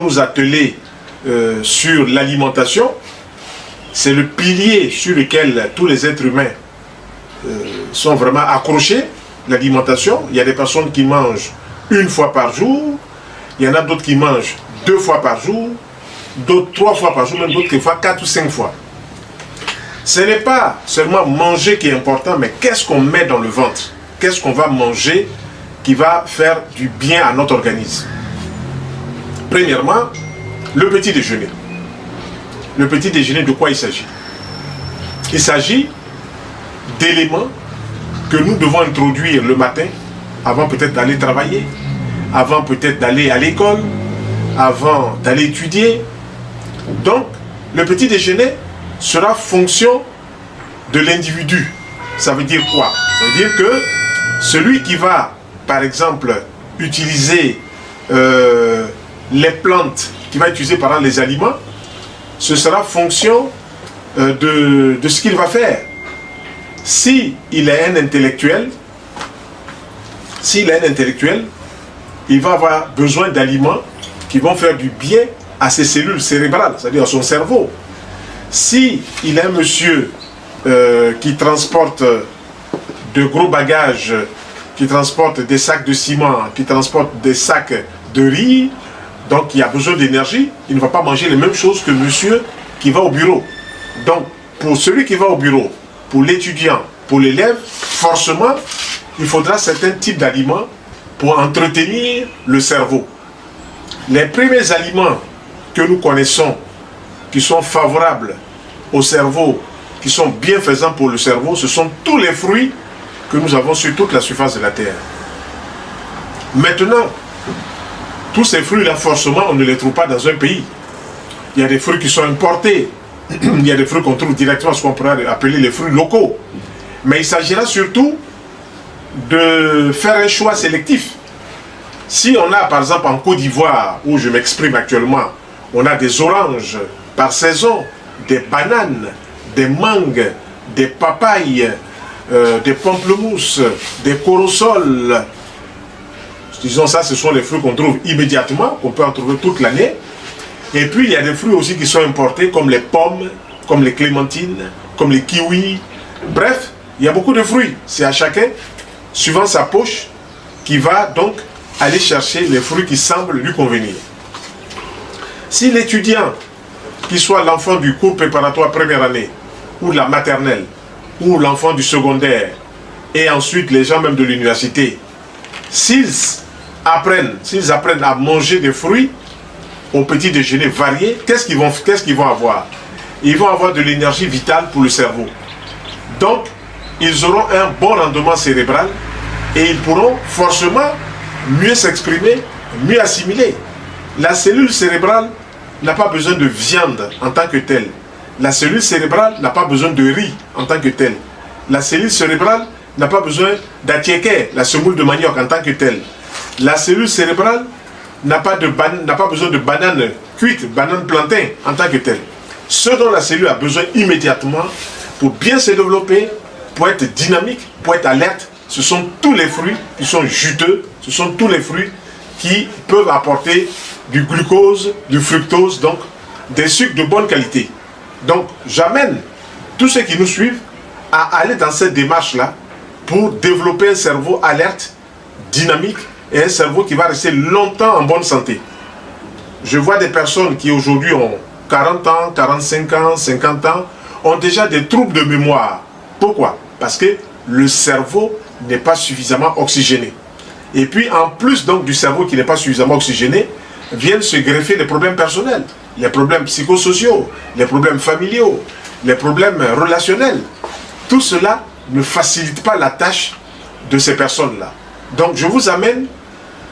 nous atteler sur l'alimentation. C'est le pilier sur lequel tous les êtres humains sont vraiment accrochés, l'alimentation. Il y a des personnes qui mangent une fois par jour, il y en a d'autres qui mangent 2 fois par jour, d'autres 3 fois par jour, même d'autres fois 4 ou 5 fois. Ce n'est pas seulement manger qui est important, mais qu'est-ce qu'on met dans le ventre? Qu'est-ce qu'on va manger qui va faire du bien à notre organisme? Premièrement, le petit déjeuner. Le petit déjeuner, de quoi il s'agit? Il s'agit d'éléments que nous devons introduire le matin, avant peut-être d'aller travailler, avant peut-être d'aller à l'école, avant d'aller étudier. Donc, le petit déjeuner sera fonction de l'individu. Ça veut dire quoi? Ça veut dire que celui qui va, par exemple, utiliser les plantes, qui va utiliser par exemple les aliments, ce sera fonction de ce qu'il va faire. Si il est un intellectuel, il va avoir besoin d'aliments qui vont faire du bien à ses cellules cérébrales, c'est-à-dire à son cerveau. Si il est un monsieur qui transporte de gros bagages, qui transporte des sacs de ciment, qui transporte des sacs de riz, donc il a besoin d'énergie, il ne va pas manger les mêmes choses que monsieur qui va au bureau. Donc pour celui qui va au bureau, pour l'étudiant, pour l'élève, forcément, il faudra certains types d'aliments pour entretenir le cerveau. Les premiers aliments que nous connaissons, qui sont favorables au cerveau, qui sont bienfaisants pour le cerveau, ce sont tous les fruits que nous avons sur toute la surface de la terre. Maintenant, tous ces fruits-là, forcément, on ne les trouve pas dans un pays. Il y a des fruits qui sont importés. Il y a des fruits qu'on trouve directement, ce qu'on pourrait appeler les fruits locaux. Mais il s'agira surtout de faire un choix sélectif. Si on a, par exemple, en Côte d'Ivoire, où je m'exprime actuellement, on a des oranges par saison, des bananes, des mangues, des papayes, des pamplemousses, des corosols. Disons ça, ce sont les fruits qu'on trouve immédiatement, qu'on peut en trouver toute l'année. Et puis il y a des fruits aussi qui sont importés, comme les pommes, comme les clémentines, comme les kiwis. Bref, il y a beaucoup de fruits. C'est à chacun, suivant sa poche, qui va donc aller chercher les fruits qui semblent lui convenir. Si l'étudiant, qu'il soit l'enfant du cours préparatoire première année, ou de la maternelle, ou l'enfant du secondaire, et ensuite les gens même de l'université, s'ils apprennent à manger des fruits au petit déjeuner varié, qu'est-ce qu'ils vont avoir? Ils vont avoir de l'énergie vitale pour le cerveau. Donc, ils auront un bon rendement cérébral et ils pourront forcément mieux s'exprimer, mieux assimiler. La cellule cérébrale n'a pas besoin de viande en tant que telle. La cellule cérébrale n'a pas besoin de riz en tant que telle. La cellule cérébrale n'a pas besoin d'atiéké, la semoule de manioc en tant que telle. La cellule cérébrale n'a pas besoin de banane cuite, banane plantain en tant que telle. Ce dont la cellule a besoin immédiatement pour bien se développer, pour être dynamique, pour être alerte, ce sont tous les fruits qui sont juteux, ce sont tous les fruits qui peuvent apporter du glucose, du fructose, donc des sucres de bonne qualité. Donc j'amène tous ceux qui nous suivent à aller dans cette démarche-là pour développer un cerveau alerte, dynamique, et un cerveau qui va rester longtemps en bonne santé. Je vois des personnes qui aujourd'hui ont 40 ans, 45 ans, 50 ans, ont déjà des troubles de mémoire. Pourquoi? Parce que le cerveau n'est pas suffisamment oxygéné. Et puis en plus donc du cerveau qui n'est pas suffisamment oxygéné, viennent se greffer les problèmes personnels, les problèmes psychosociaux, les problèmes familiaux, les problèmes relationnels. Tout cela ne facilite pas la tâche de ces personnes-là. Donc je vous amène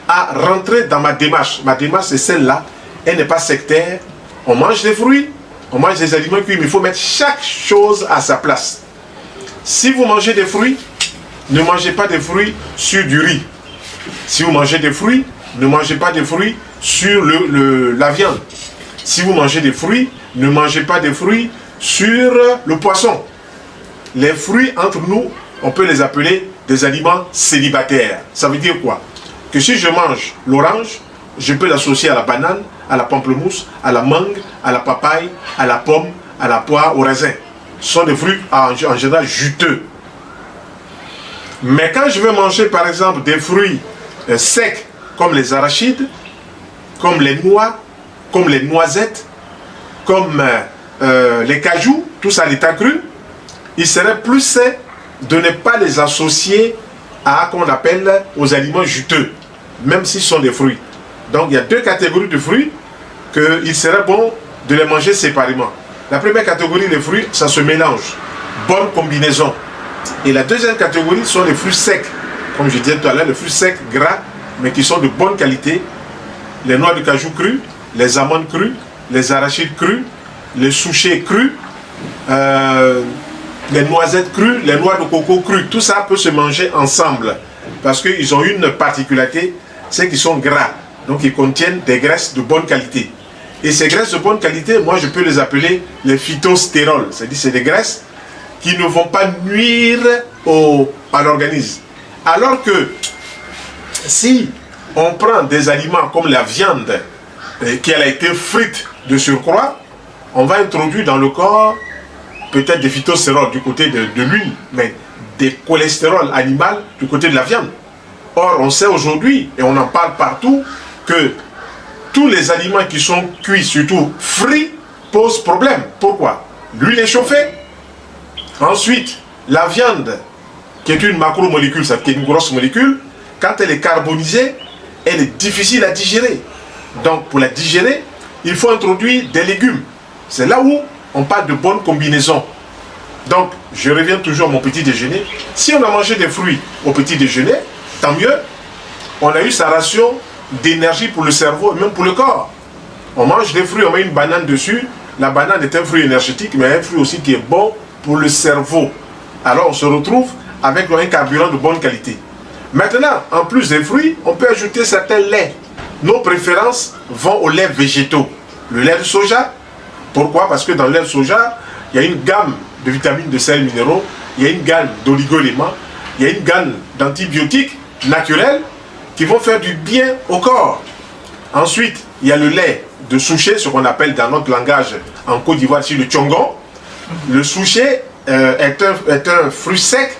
à rentrer dans ma démarche. Ma démarche c'est celle-là, elle n'est pas sectaire. On mange des fruits, on mange des aliments cuits, mais il faut mettre chaque chose à sa place. Si vous mangez des fruits, ne mangez pas des fruits sur du riz. Si vous mangez des fruits, ne mangez pas des fruits sur la viande. Si vous mangez des fruits, ne mangez pas des fruits sur le poisson. Les fruits, entre nous, on peut les appeler des aliments célibataires. Ça veut dire quoi? Que si je mange l'orange, je peux l'associer à la banane, à la pamplemousse, à la mangue, à la papaye, à la pomme, à la poire, au raisin. Ce sont des fruits en général juteux. Mais quand je veux manger par exemple des fruits secs comme les arachides, comme les noix, comme les noisettes, comme les cajous, tout ça à l'état cru, il serait plus sain de ne pas les associer à qu'on appelle aux aliments juteux, même s'ils sont des fruits. Donc il y a deux catégories de fruits qu'il serait bon de les manger séparément. La première catégorie des fruits, ça se mélange, bonne combinaison. Et la deuxième catégorie sont les fruits secs, comme je disais tout à l'heure, les fruits secs, gras, mais qui sont de bonne qualité. Les noix de cajou crues, les amandes crues, les arachides crus, les souchets crus, les noisettes crues, les noix de coco crues. Tout ça peut se manger ensemble parce qu'ils ont une particularité, c'est qu'ils sont gras. Donc ils contiennent des graisses de bonne qualité. Et ces graisses de bonne qualité, moi je peux les appeler les phytostérols. C'est-à-dire c'est des graisses qui ne vont pas nuire à l'organisme. Alors que si on prend des aliments comme la viande qui a été frite de surcroît, on va introduire dans le corps peut-être des phytostérols du côté de l'huile, mais des cholestérols animal du côté de la viande. Or, on sait aujourd'hui, et on en parle partout, que tous les aliments qui sont cuits, surtout frits, posent problème. Pourquoi? L'huile est chauffée. Ensuite, la viande, qui est une macromolécule, c'est une grosse molécule, quand elle est carbonisée, elle est difficile à digérer. Donc, pour la digérer, il faut introduire des légumes. C'est là où on parle de bonne combinaison. Donc, je reviens toujours à mon petit déjeuner. Si on a mangé des fruits au petit déjeuner, tant mieux. On a eu sa ration d'énergie pour le cerveau et même pour le corps. On mange des fruits, on met une banane dessus. La banane est un fruit énergétique, mais un fruit aussi qui est bon pour le cerveau. Alors, on se retrouve avec un carburant de bonne qualité. Maintenant, en plus des fruits, on peut ajouter certains laits. Nos préférences vont aux laits végétaux. Le lait de soja. Pourquoi? Parce que dans le lait de soja, il y a une gamme de vitamines, de sels minéraux, il y a une gamme d'oligo-éléments, il y a une gamme d'antibiotiques naturels qui vont faire du bien au corps. Ensuite, il y a le lait de souchet, ce qu'on appelle dans notre langage en Côte d'Ivoire ici le tchongon. Le souchet est un fruit sec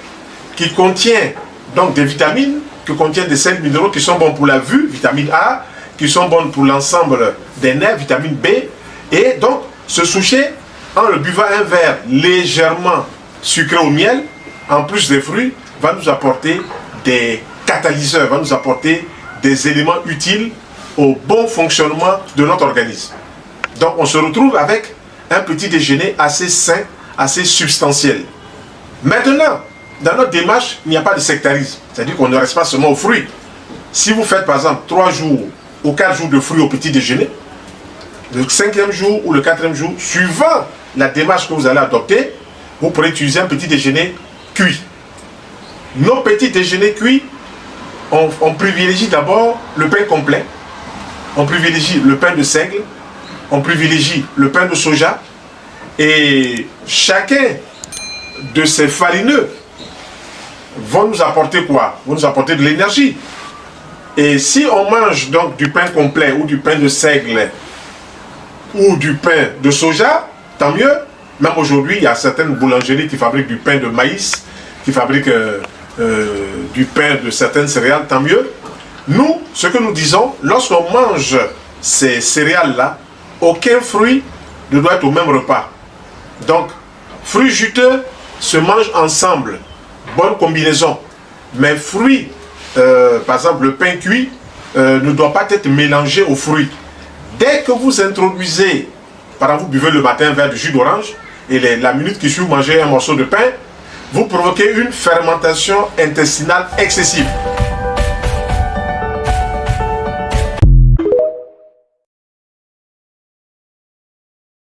qui contient donc des vitamines, qui contient des sels minéraux qui sont bons pour la vue, vitamine A, qui sont bons pour l'ensemble des nerfs, vitamine B. Et donc, ce souchet, en le buvant un verre légèrement sucré au miel, en plus des fruits, va nous apporter des catalyseurs, va nous apporter des éléments utiles au bon fonctionnement de notre organisme. Donc, on se retrouve avec un petit déjeuner assez sain, assez substantiel. Maintenant, dans notre démarche, il n'y a pas de sectarisme. C'est-à-dire qu'on ne reste pas seulement aux fruits. Si vous faites par exemple 3 jours ou 4 jours de fruits au petit déjeuner, le 5e jour ou le 4e jour, suivant la démarche que vous allez adopter, vous pourrez utiliser un petit déjeuner cuit. Nos petits déjeuners cuits, on privilégie d'abord le pain complet, on privilégie le pain de seigle, on privilégie le pain de soja, et chacun de ces farineux vont nous apporter quoi? Vont nous apporter de l'énergie. Et si on mange donc du pain complet ou du pain de seigle ou du pain de soja, tant mieux. Même aujourd'hui, il y a certaines boulangeries qui fabriquent du pain de maïs, qui fabriquent du pain de certaines céréales, tant mieux. Nous, ce que nous disons, lorsqu'on mange ces céréales-là, aucun fruit ne doit être au même repas. Donc, fruits juteux se mangent ensemble. Bonne combinaison. Mais fruits, par exemple le pain cuit, ne doit pas être mélangé aux fruits. Dès que vous introduisez, par exemple vous buvez le matin un verre de jus d'orange, et la minute qui suit vous mangez un morceau de pain, vous provoquez une fermentation intestinale excessive.